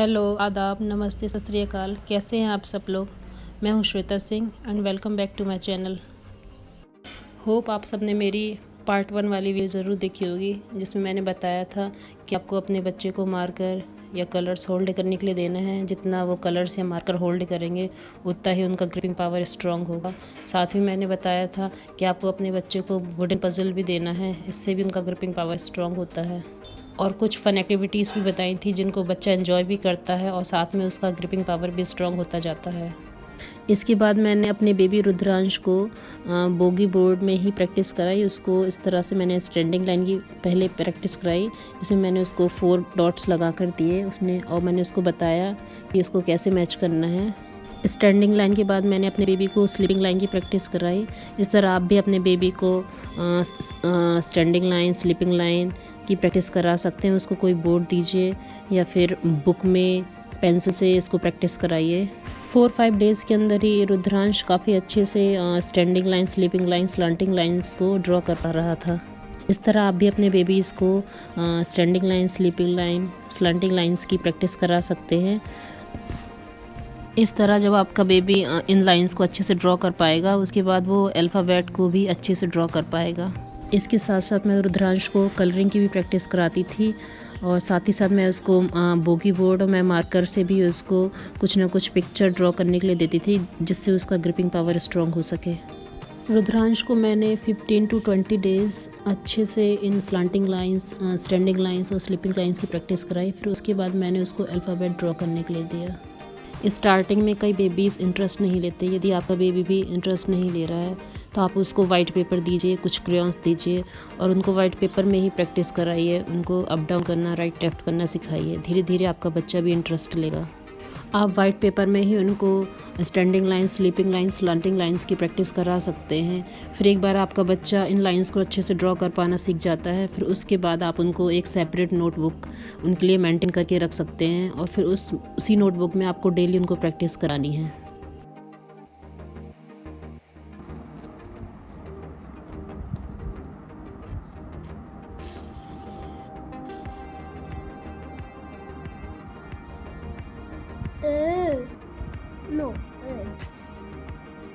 Hello, आदाब, नमस्ते, सत श्री अकाल। कैसे हैं आप सब लोग। मैं हूं Shweta Singh and welcome back to my channel. Hope आप सब ने मेरी पार्ट 1 वाली वीडियो ज़रूर देखी होगी, जिसमें मैंने बताया था कि आपको अपने बच्चे को मार्कर या कलर्स होल्ड करने के लिए देना है। जितना वो कलर्स या मार्कर होल्ड करेंगे उतना ही उनका ग्रिपिंग पावर स्ट्रॉन्ग होगा। साथ ही मैंने बताया था कि आपको अपने बच्चे को वुडन पजल भी देना है, इससे भी उनका ग्रिपिंग पावर स्ट्रॉन्ग होता है। और कुछ फ़न एक्टिविटीज़ भी बताई थी जिनको बच्चा एंजॉय भी करता है और साथ में उसका ग्रिपिंग पावर भी स्ट्रॉन्ग होता जाता है। इसके बाद मैंने अपने बेबी रुद्रांश को बोगी बोर्ड में ही प्रैक्टिस कराई। उसको इस तरह से मैंने स्टैंडिंग लाइन की पहले प्रैक्टिस कराई, जिसमें मैंने उसको 4 डॉट्स लगा कर दिए उसने, और मैंने उसको बताया कि उसको कैसे मैच करना है। स्टैंडिंग लाइन के बाद मैंने अपने बेबी को स्लीपिंग लाइन की प्रैक्टिस कराई। इस तरह आप भी अपने बेबी को स्टैंडिंग लाइन, स्लीपिंग लाइन की प्रैक्टिस करा सकते हैं। उसको कोई बोर्ड दीजिए या फिर बुक में पेंसिल से इसको प्रैक्टिस कराइए। 4-5 डेज़ के अंदर ही रुद्रांश काफ़ी अच्छे से standing line, sleeping line, slanting lines को ड्रॉ कर पा रहा था। इस तरह आप भी अपने बेबीज़ को standing line, sleeping line, slanting lines की प्रैक्टिस करा सकते हैं। इस तरह जब आपका बेबी इन लाइंस को अच्छे से ड्रॉ कर पाएगा, उसके बाद वो अल्फ़ाबेट को भी अच्छे से ड्रॉ कर पाएगा। इसके साथ साथ मैं रुद्रांश को कलरिंग की भी प्रैक्टिस कराती थी, और साथ ही साथ मैं उसको बोगी बोर्ड और मैं मार्कर से भी उसको कुछ ना कुछ पिक्चर ड्रॉ करने के लिए देती थी, जिससे उसका ग्रिपिंग पावर स्ट्रॉन्ग हो सके। रुद्रांश को मैंने 15 to 20 डेज़ अच्छे से इन स्लांटिंग लाइंस, स्टैंडिंग लाइंस और स्लीपिंग लाइंस की प्रैक्टिस कराई। फिर उसके बाद मैंने उसको अल्फ़ाबेट ड्रॉ करने के लिए दिया। स्टार्टिंग में कई बेबीज़ इंटरेस्ट नहीं लेते। यदि आपका बेबी भी इंटरेस्ट नहीं ले रहा है तो आप उसको वाइट पेपर दीजिए, कुछ क्रेयॉन्स दीजिए और उनको वाइट पेपर में ही प्रैक्टिस कराइए। उनको अप डाउन करना, राइट लेफ्ट करना सिखाइए। धीरे धीरे आपका बच्चा भी इंटरेस्ट लेगा। आप वाइट पेपर में ही उनको standing lines, sleeping lines, slanting lines की प्रैक्टिस करा सकते हैं। फिर एक बार आपका बच्चा इन लाइंस को अच्छे से ड्रॉ कर पाना सीख जाता है, फिर उसके बाद आप उनको एक सेपरेट नोटबुक उनके लिए मेंटेन करके रख सकते हैं, और फिर उसी नोटबुक में आपको डेली उनको प्रैक्टिस करानी है। No.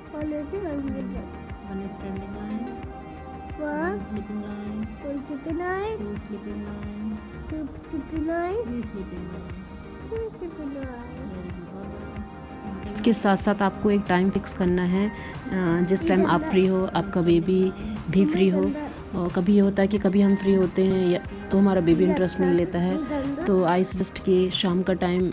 One standing line, One sleeping line, sleeping line. 2 sleeping line, Two sleeping line. 3 sleeping line. Two sleeping line. इसके साथ साथ आपको एक टाइम फिक्स करना है, जिस टाइम आप फ्री हो, आपका बेबी भी फ्री हो। और कभी ये होता है कि कभी हम फ्री होते हैं या तो हमारा बेबी इंटरेस्ट नहीं लेता है, तो आई सजेस्ट कि शाम का टाइम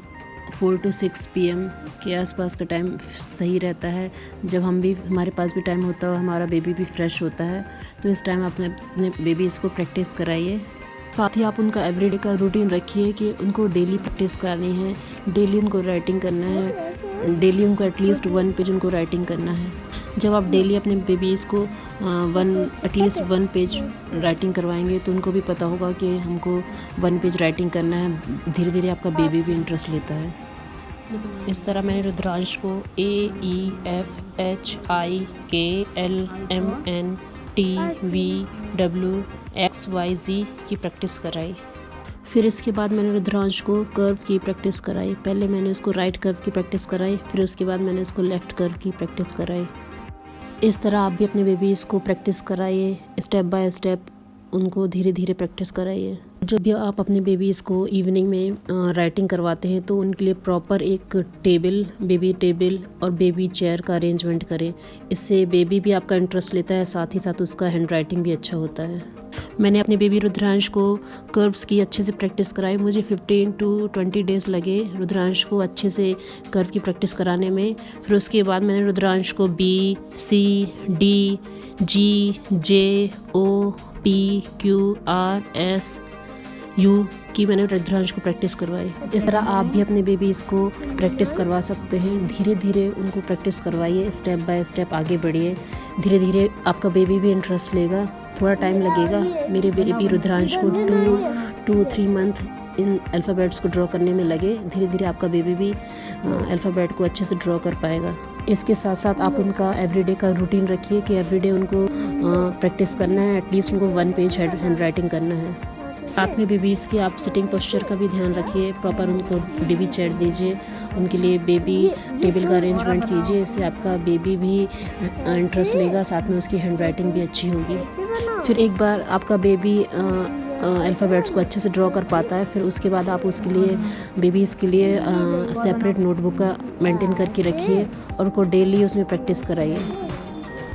4 to 6 PM के आसपास का टाइम सही रहता है, जब हमारे पास भी टाइम होता है, हमारा बेबी भी फ्रेश होता है। तो इस टाइम आप अपने बेबीज़ को प्रैक्टिस कराइए। साथ ही आप उनका एवरीडे का रूटीन रखिए कि उनको डेली प्रैक्टिस करानी है, डेली उनको राइटिंग करना है, डेली उनको एटलीस्ट 1 पेज उनको राइटिंग करना है। जब आप डेली अपने बेबीज़ को एटलीस्ट 1 पेज राइटिंग करवाएंगे तो उनको भी पता होगा कि हमको 1 पेज राइटिंग करना है। धीरे धीरे आपका बेबी भी इंटरेस्ट लेता है। इस तरह मैंने रुद्रांश को AEFHIKLMNTVWXYZ की प्रैक्टिस कराई। फिर इसके बाद मैंने रुद्रांश को कर्व की प्रैक्टिस कराई। पहले मैंने उसको राइट कर्व की प्रैक्टिस कराई, फिर उसके बाद मैंने उसको लेफ़्ट कर्व की प्रैक्टिस कराई। इस तरह आप भी अपने बेबीज़ को प्रैक्टिस कराइए, स्टेप बाय स्टेप उनको धीरे धीरे प्रैक्टिस कराइए। जब भी आप अपने बेबीज़ को इवनिंग में राइटिंग करवाते हैं तो उनके लिए प्रॉपर एक टेबल, बेबी टेबल और बेबी चेयर का अरेंजमेंट करें। इससे बेबी भी आपका इंटरेस्ट लेता है, साथ ही साथ उसका हैंड राइटिंग भी अच्छा होता है। मैंने अपने बेबी रुद्रांश को कर्व्स की अच्छे से प्रैक्टिस कराई। मुझे 15 to 20 डेज़ लगे रुद्रांश को अच्छे से कर्व की प्रैक्टिस कराने में। फिर उसके बाद मैंने रुद्रांश को BCDGOPQRSU की मैंने रुद्रांश को प्रैक्टिस करवाई। इस तरह आप भी अपने बेबीज़ को प्रैक्टिस करवा सकते हैं। धीरे धीरे उनको प्रैक्टिस करवाइए, स्टेप बाय स्टेप आगे बढ़िए। धीरे धीरे आपका बेबी भी इंटरेस्ट लेगा। थोड़ा टाइम लगेगा। मेरे बेबी रुद्रांश को 2-3 मंथ इन अल्फ़ाबेट्स को ड्रॉ करने में लगे। धीरे धीरे आपका बेबी भी अल्फ़ाबेट को अच्छे से ड्रॉ कर पाएगा। इसके साथ साथ आप उनका एवरीडे का रूटीन रखिए कि एवरीडे उनको प्रैक्टिस करना है, एटलीस्ट उनको 1 पेज हैंड राइटिंग करना है। साथ में बेबीज़ की आप सिटिंग पोस्चर का भी ध्यान रखिए, प्रॉपर उनको बेबी चेयर दीजिए, उनके लिए बेबी टेबल का अरेंजमेंट कीजिए। इससे आपका बेबी भी इंटरेस्ट लेगा, साथ में उसकी हैंड राइटिंग भी अच्छी होगी। फिर एक बार आपका बेबी अल्फ़ाबेट्स को अच्छे से ड्रॉ कर पाता है, फिर उसके बाद आप उसके लिए बेबीज़ के लिए सेपरेट नोटबुक का मेंटेन करके रखिए और उनको डेली उसमें प्रैक्टिस कराइए।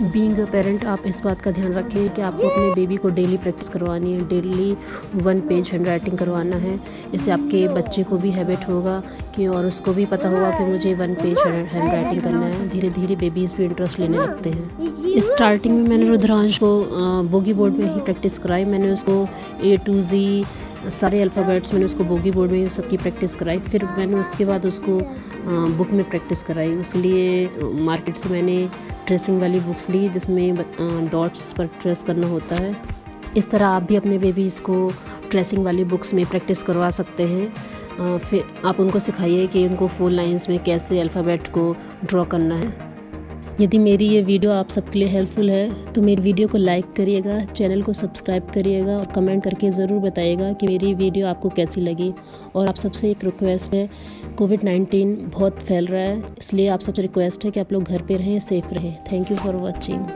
बीइंग अ पेरेंट आप इस बात का ध्यान रखें कि आपको अपने बेबी को डेली प्रैक्टिस करवानी है, डेली 1 पेज हैंड राइटिंग करवाना है। इससे आपके बच्चे को भी हैबिट होगा कि, और उसको भी पता होगा कि मुझे 1 पेज हैंड राइटिंग करना है। धीरे धीरे बेबीज़ भी इंटरेस्ट लेने लगते हैं। स्टार्टिंग में मैंने रुद्रांश को बोगी बोर्ड में ही प्रैक्टिस कराई। मैंने उसको A to Z सारे अल्फ़ाबेट्स मैंने उसको बोगी बोर्ड में सबकी प्रैक्टिस कराई। फिर मैंने उसके बाद उसको बुक में प्रैक्टिस कराई। उसके मार्केट से मैंने ट्रेसिंग वाली बुक्स ली जिसमें डॉट्स पर ट्रेस करना होता है। इस तरह आप भी अपने बेबीज़ को ट्रेसिंग वाली बुक्स में प्रैक्टिस करवा सकते हैं। फिर आप उनको सिखाइए कि उनको 4 लाइन्स में कैसे अल्फ़ाबेट को ड्रॉ करना है। यदि मेरी ये वीडियो आप सबके लिए हेल्पफुल है तो मेरी वीडियो को लाइक करिएगा, चैनल को सब्सक्राइब करिएगा और कमेंट करके ज़रूर बताइएगा कि मेरी वीडियो आपको कैसी लगी। और आप सबसे एक रिक्वेस्ट है, कोविड-19 बहुत फैल रहा है, इसलिए आप सबसे रिक्वेस्ट है कि आप लोग घर पे रहें, सेफ़ रहें। Thank you for watching.